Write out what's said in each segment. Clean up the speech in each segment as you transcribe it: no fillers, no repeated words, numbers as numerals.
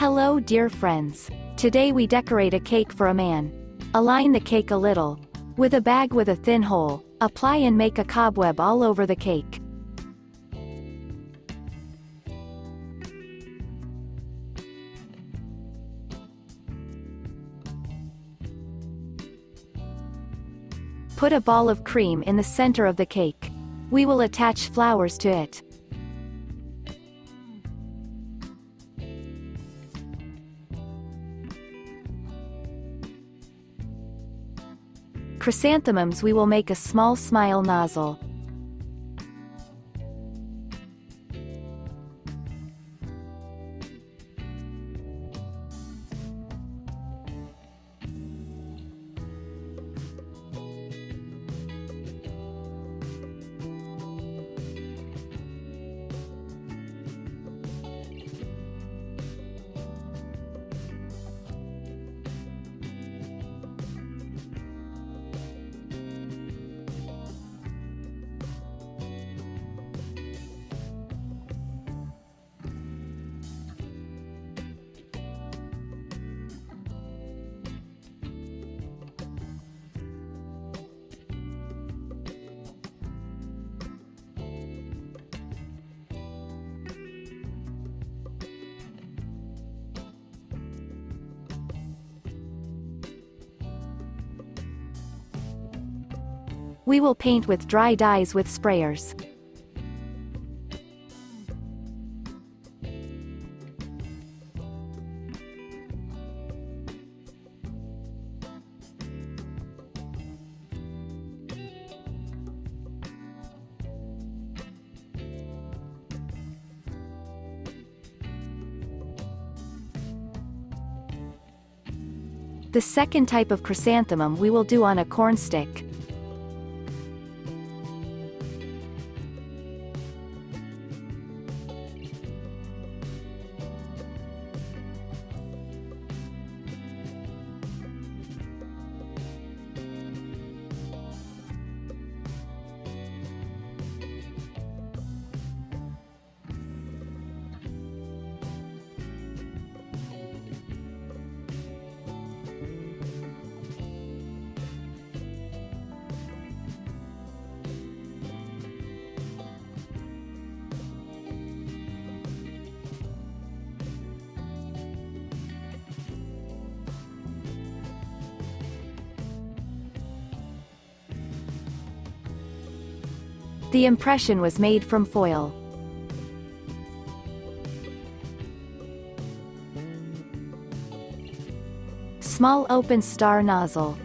Hello dear friends. Today we decorate a cake for a man. Align the cake a little. With a bag with a thin hole, apply and make a cobweb all over the cake. Put a ball of cream in the center of the cake. We will attach flowers to it. Chrysanthemums we will make a small smile nozzle. We will paint with dry dyes with sprayers. The second type of chrysanthemum we will do on a corn stick. The impression was made from foil. Small open star nozzle.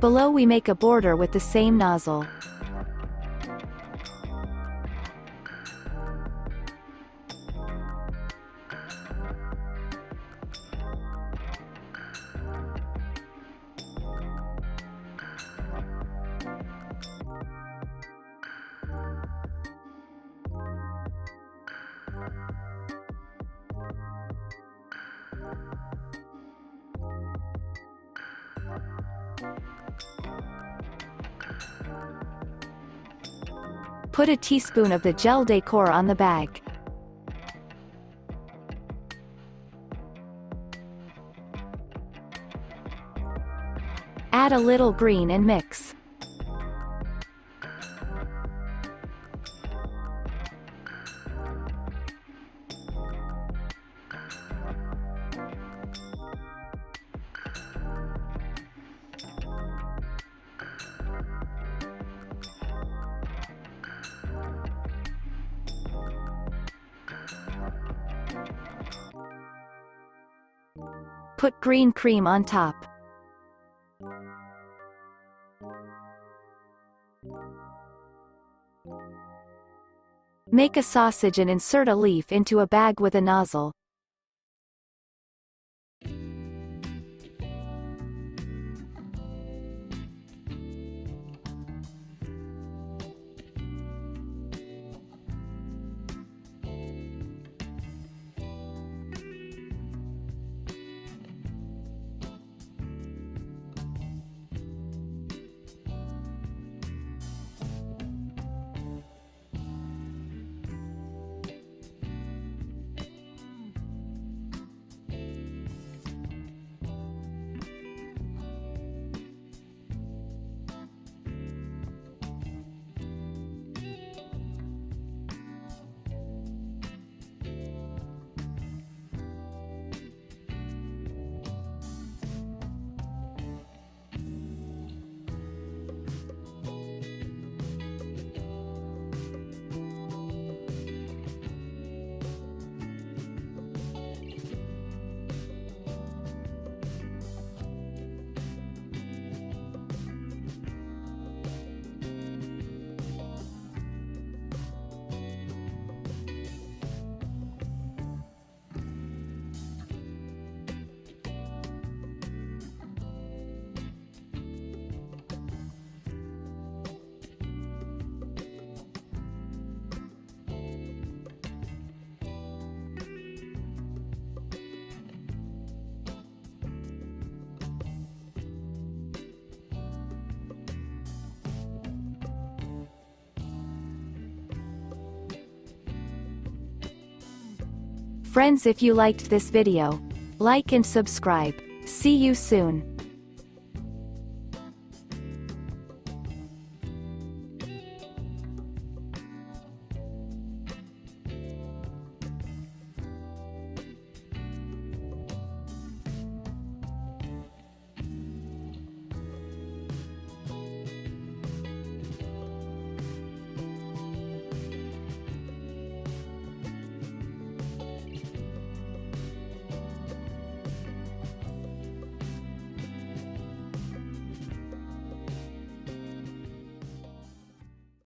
Below we make a border with the same nozzle. Put a teaspoon of the gel decor on the bag. Add a little green and mix. Put green cream on top. Make a sausage and insert a leaf into a bag with a nozzle. Friends, if you liked this video, like and subscribe. See you soon.